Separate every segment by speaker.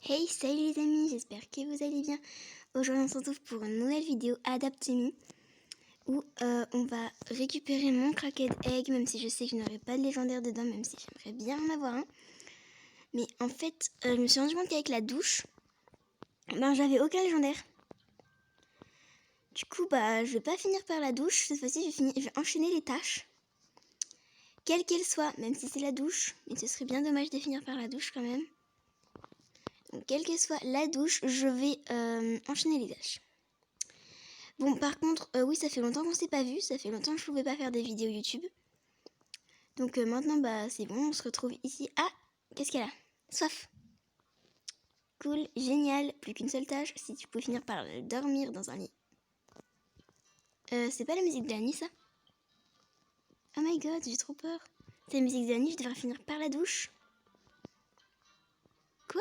Speaker 1: Hey, salut les amis, j'espère que vous allez bien. Aujourd'hui on se retrouve pour une nouvelle vidéo Adapt Me où on va récupérer mon Cracked Egg, même si je sais que je n'aurai pas de légendaire dedans, même si j'aimerais bien en avoir un. Mais en fait, je me suis rendu compte qu'avec la douche, j'avais aucun légendaire. Du coup, je vais pas finir par la douche, cette fois-ci je vais enchaîner les tâches. Quelle qu'elle soit, même si c'est la douche, mais ce serait bien dommage de finir par la douche quand même. Donc, quelle que soit la douche, je vais enchaîner les tâches. Bon, par contre, oui, ça fait longtemps qu'on s'est pas vu, ça fait longtemps que je pouvais pas faire des vidéos YouTube. Donc maintenant, c'est bon, on se retrouve ici. Ah, qu'est-ce qu'elle a? Soif. Cool, génial, plus qu'une seule tâche, si tu pouvais finir par dormir dans un lit. C'est pas la musique de la nuit, ça? Oh my god, j'ai trop peur. C'est la musique de la nuit, je devrais finir par la douche. Quoi?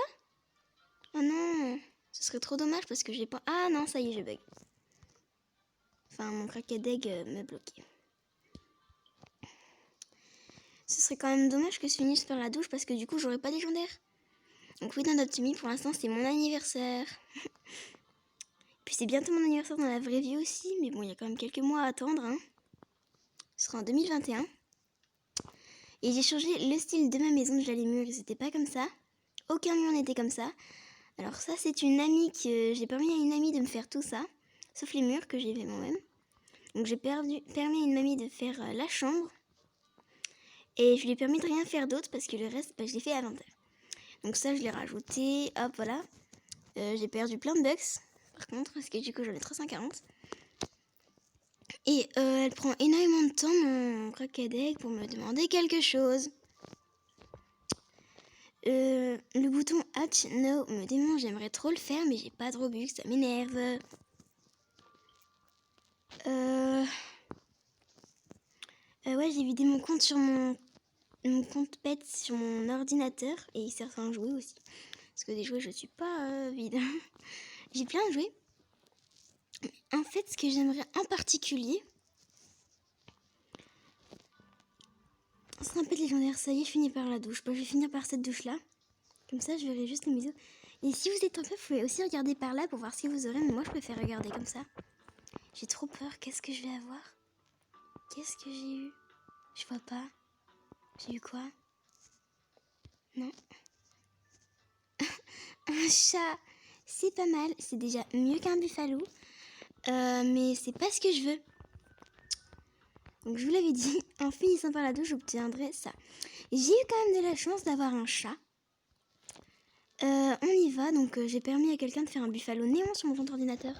Speaker 1: Oh non, ce serait trop dommage parce que j'ai pas... Ah non, ça y est, je bug. Enfin, mon Cracked Egg m'a bloqué. Ce serait quand même dommage que je finisse par la douche parce que du coup, j'aurais pas de légendaire. Donc oui, dans Adopt Me, pour l'instant, c'est mon anniversaire. Puis c'est bientôt mon anniversaire dans la vraie vie aussi. Mais bon, il y a quand même quelques mois à attendre. Hein. Ce sera en 2021. Et j'ai changé le style de ma maison. Déjà, les murs, ils n'étaient pas comme ça. Aucun mur n'était comme ça. Alors ça, c'est une amie que... J'ai permis à une amie de me faire tout ça. Sauf les murs que j'ai fait moi-même. Donc j'ai permis à une amie de faire la chambre. Et je lui ai permis de rien faire d'autre parce que le reste, je l'ai fait à l'inventaire. Donc ça, je l'ai rajouté. Hop, voilà. J'ai perdu plein de bugs. Par contre, parce que du coup, j'en ai 340. Et elle prend énormément de temps, mon Cracked Egg, pour me demander quelque chose. Le bouton Hatch No me démange, j'aimerais trop le faire, mais j'ai pas de Robux, ça m'énerve. Ouais, j'ai vidé mon compte sur mon compte pet sur mon ordinateur, et il sert à jouer aussi. Parce que des jouets, je suis pas vide. J'ai plein de jouets. En fait, ce que j'aimerais en particulier, c'est un pet légendaire. Ça y est, je finis par la douche. Je vais finir par cette douche-là. Comme ça, je verrai juste les bisous. Et si vous êtes en fait, vous pouvez aussi regarder par là pour voir ce que vous aurez. Mais moi, je préfère regarder comme ça. J'ai trop peur. Qu'est-ce que je vais avoir? Qu'est-ce que j'ai eu? Je vois pas. J'ai eu quoi? Non. Un chat. C'est pas mal. C'est déjà mieux qu'un buffalo. Mais c'est pas ce que je veux. Donc je vous l'avais dit, en finissant par la douche, j'obtiendrai ça. J'ai eu quand même de la chance d'avoir un chat. On y va, donc j'ai permis à quelqu'un de faire un buffalo néon sur mon compte ordinateur.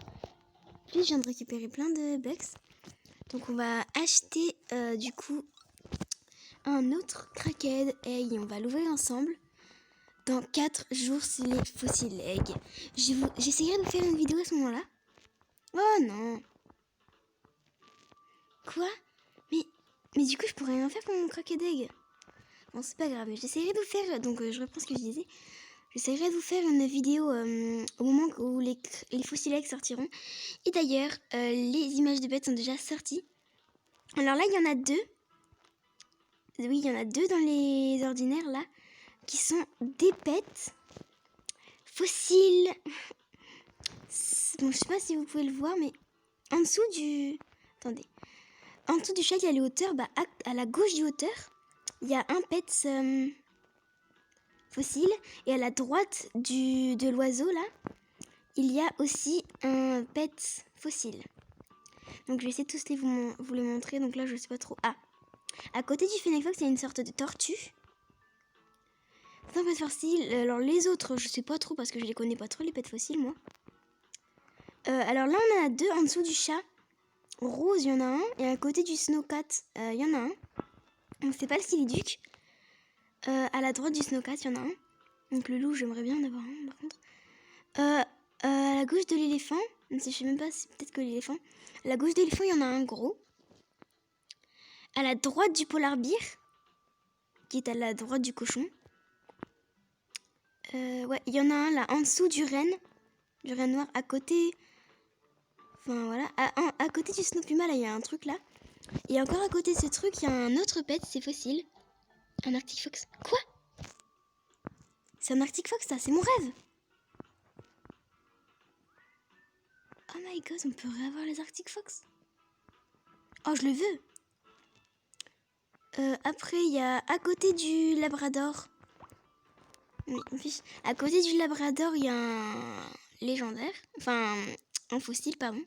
Speaker 1: Puis je viens de récupérer plein de bugs. Donc on va acheter du coup un autre Cracked Egg et on va l'ouvrir ensemble. Dans 4 jours, c'est les Fossil Egg. J'essaierai de vous faire une vidéo à ce moment-là. Oh non. Quoi? Mais du coup, je pourrais rien faire pour mon Cracked Egg. Bon, c'est pas grave, mais j'essaierai de vous faire... Donc je reprends ce que je disais. J'essaierai de vous faire une vidéo au moment où les Fossil Eggs sortiront. Et d'ailleurs, les images de bêtes sont déjà sorties. Alors là, il y en a 2. Oui, il y en a 2 dans les ordinaires, là, qui sont des pets fossiles. Bon, je sais pas si vous pouvez le voir, mais en dessous du... Attendez. En dessous du chat, il y a les hauteurs. À la gauche du hauteur, il y a un pet fossile. Et à la droite de l'oiseau, là, il y a aussi un pet fossile. Donc, je vais essayer de tous vous les montrer. Donc là, je sais pas trop. Ah, à côté du Fennec Fox, il y a une sorte de tortue. C'est un pet fossile. Alors, les autres, je sais pas trop parce que je les connais pas trop, les pets fossiles, moi. Alors là, on en a 2 en dessous du chat. Rose, il y en a un. Et à côté du Snowcat, il y en a un. Donc, c'est pas le Siliduc. À la droite du Snowcat, il y en a un. Donc, le loup, j'aimerais bien en avoir un, par contre. À la gauche de l'éléphant, je sais même pas, c'est peut-être que l'éléphant. À la gauche de l'éléphant, il y en a un gros. À la droite du polar bear, qui est à la droite du cochon. Ouais, il y en a un là, en dessous du renne noir, à côté... Enfin, voilà, à côté du Snow Puma, là, il y a un truc là. Et encore à côté de ce truc, il y a un autre pet, c'est fossile. Un Arctic Fox. Quoi? C'est un Arctic Fox, ça, c'est mon rêve. god, on peut réavoir les Arctic Fox. Oh, je le veux. Après, il y a à côté du Labrador. À côté du Labrador, il y a un légendaire. Enfin, un fossile, pardon.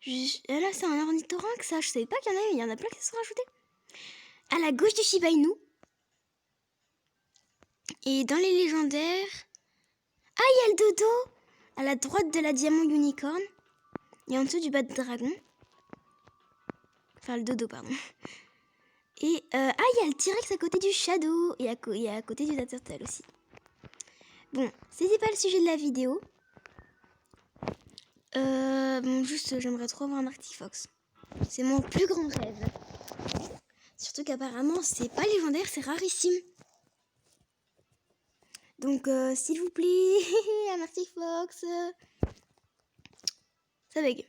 Speaker 1: Là, c'est un ornithorynque, ça. Je savais pas qu'il y en avait. Il y en a plein qui se sont rajoutés. À la gauche du Shiba Inu. Et dans les légendaires... Ah, il y a le dodo. À la droite de la diamant unicorn. Et en dessous du bas de dragon. Enfin, le dodo, pardon. Et il y a le T-Rex à côté du Shadow. Et à côté du Turtle aussi. Bon, c'était pas le sujet de la vidéo. Juste, j'aimerais trop avoir un Arctic Fox. C'est mon plus grand rêve. Surtout qu'apparemment, c'est pas légendaire, c'est rarissime. Donc, s'il vous plaît, un Arctic Fox. Ça bug.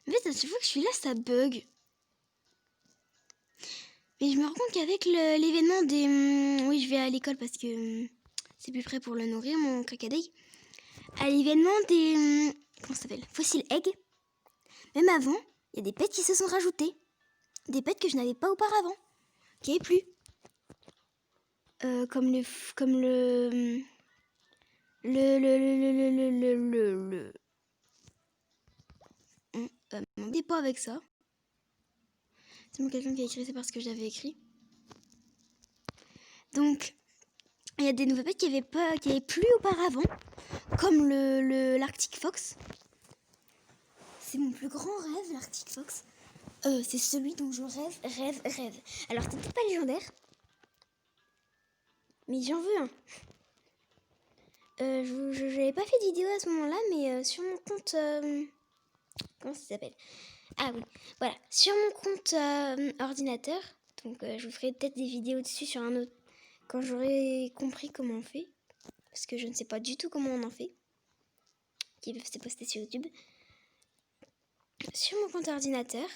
Speaker 1: Mais en fait, à chaque fois que je suis là, ça bug. Mais je me rends compte qu'avec l'événement des... oui, je vais à l'école parce que c'est plus près pour le nourrir, mon crocodile. À l'événement des... comment ça s'appelle? Fossil Egg. Même avant, il y a des pets qui se sont rajoutés. Des pets que je n'avais pas auparavant. Qui n'avaient plus. Comme le... M'embêtez pas avec ça. C'est bon, quelqu'un qui a écrit, c'est parce que j'avais écrit. Donc, il y a des nouveaux pets qui avaient plus auparavant, comme l'Arctic Fox. C'est mon plus grand rêve, l'Arctic Fox. C'est celui dont je rêve. Alors, c'est peut-être pas légendaire, mais j'en veux un. Je n'avais pas fait de vidéo à ce moment-là, mais sur mon compte... comment ça s'appelle? Ah oui, voilà. Sur mon compte ordinateur, donc je vous ferai peut-être des vidéos dessus sur un autre... quand j'aurai compris comment on fait. Parce que je ne sais pas du tout comment on en fait. Qui peuvent se poster sur YouTube. Sur mon compte ordinateur.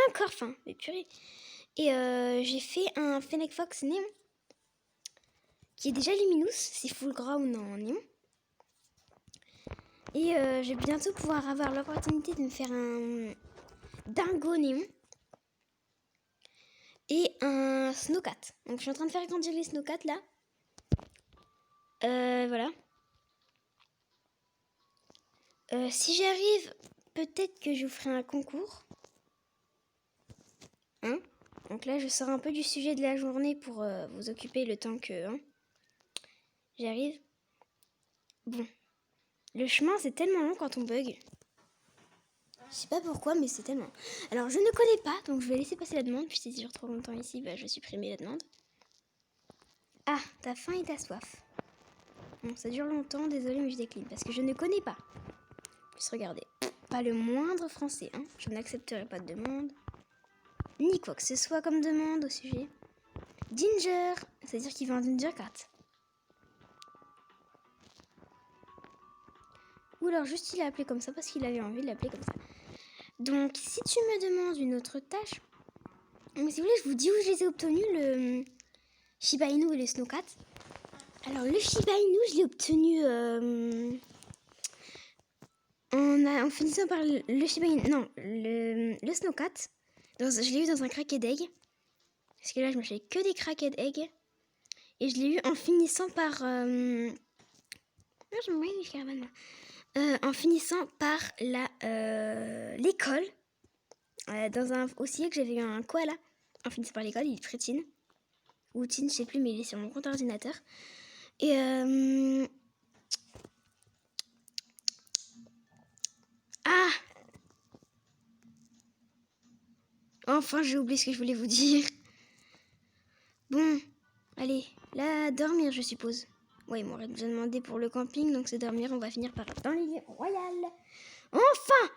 Speaker 1: Encore faim, mais purée. Et j'ai fait un Fennec Fox néon. Qui est déjà luminous. C'est full ground en néon. Et je vais bientôt pouvoir avoir l'opportunité de me faire un dingo néon. Et un snowcat. Donc je suis en train de faire grandir les snowcats là. Voilà. Si j'y arrive, peut-être que je vous ferai un concours. Hein? Donc là, je sors un peu du sujet de la journée pour vous occuper le temps que... Hein, j'y arrive. Bon. Le chemin, c'est tellement long quand on bug. Je sais pas pourquoi, mais c'est tellement... Alors, je ne connais pas, donc je vais laisser passer la demande. Puis si ça dure trop longtemps ici, bah, je vais supprimer la demande. Ah, t'as faim et t'as soif. Bon, ça dure longtemps, désolé, mais je décline. Parce que je ne connais pas. Juste regardez. Pas le moindre français, hein. Je n'accepterai pas de demande. Ni quoi que ce soit comme demande au sujet. Ginger, c'est-à-dire qu'il veut un Ginger Cat. Ou alors juste il a appelé comme ça parce qu'il avait envie de l'appeler comme ça. Donc si tu me demandes une autre tâche, mais si vous voulez je vous dis où je les ai obtenus, le Shiba Inu et le Snowcat. Alors le Shiba Inu je l'ai obtenu en finissant par le Shiba Inu, non le Snowcat. Je l'ai eu dans un Cracked Egg. Parce que là je m'achète que des Cracked Egg. Et je l'ai eu en finissant par... en finissant par l'école. Dans un aussi que j'avais eu un koala. En finissant par l'école, il est Frétine. Ou Tine, je sais plus, mais il est sur mon compte ordinateur. Et ah! Enfin, j'ai oublié ce que je voulais vous dire. Bon, allez, là, dormir, je suppose. Ouais, ils m'auraient déjà demandé pour le camping, donc c'est dormir. On va finir par dans l'île royale. Enfin!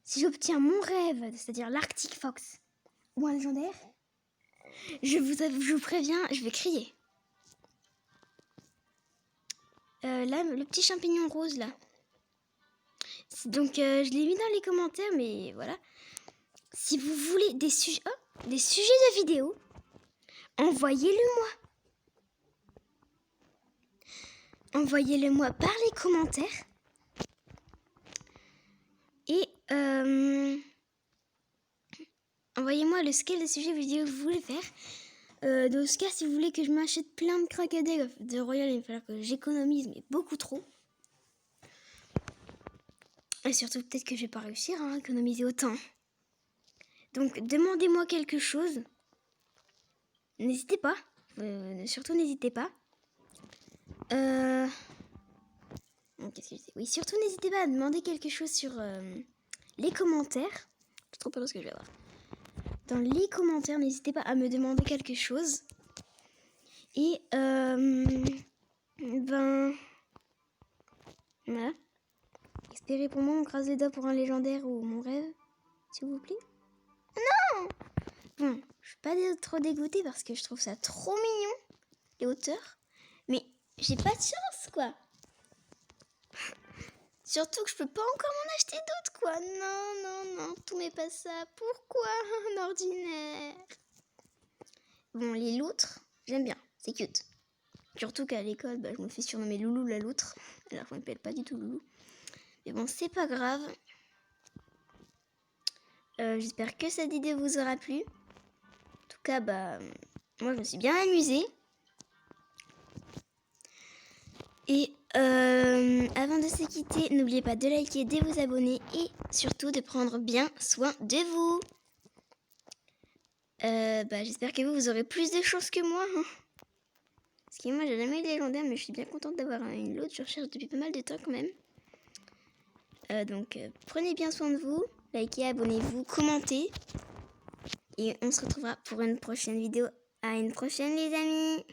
Speaker 1: Si j'obtiens mon rêve, c'est-à-dire l'Arctic Fox ou un légendaire, je vous préviens, je vais crier. Là, le petit champignon rose, là. Donc, je l'ai mis dans les commentaires, mais voilà. Si vous voulez des sujets de vidéo, envoyez-le-moi. Envoyez-le-moi par les commentaires. envoyez-moi le scale de sujet vidéo que vous voulez faire. Dans ce cas, si vous voulez que je m'achète plein de crocodiles de Royal, il va falloir que j'économise, mais beaucoup trop. Et surtout, peut-être que je vais pas réussir à économiser autant. Donc, demandez-moi quelque chose. N'hésitez pas. Surtout, n'hésitez pas. Qu'est-ce que je dis ? Oui, surtout, n'hésitez pas à demander quelque chose sur les commentaires. J'ai trop peur de ce que je vais avoir. Dans les commentaires, n'hésitez pas à me demander quelque chose. Et, voilà. Espérez pour moi, on croise les doigts pour un légendaire ou mon rêve, s'il vous plaît. Non ! Bon, je suis pas trop dégoûtée parce que je trouve ça trop mignon, les hauteurs. Mais j'ai pas de chance, quoi. Surtout que je peux pas encore m'en acheter d'autres, quoi. Non, tout n'est pas ça. Pourquoi un ordinaire ? Bon, les loutres, j'aime bien, c'est cute. Surtout qu'à l'école, je me fais surnommer Loulou la loutre. Alors, je m'appelle pas du tout Loulou. Mais bon, c'est pas grave. J'espère que cette vidéo vous aura plu. En tout cas, moi, je me suis bien amusée. Et avant de se quitter, n'oubliez pas de liker, de vous abonner et surtout de prendre bien soin de vous. J'espère que vous aurez plus de chance que moi. Parce que moi, j'ai jamais eu de légendaire, mais je suis bien contente d'avoir une loot. Je recherche depuis pas mal de temps quand même. Donc, prenez bien soin de vous. Likez, abonnez-vous, commentez. Et on se retrouvera pour une prochaine vidéo. À une prochaine, les amis.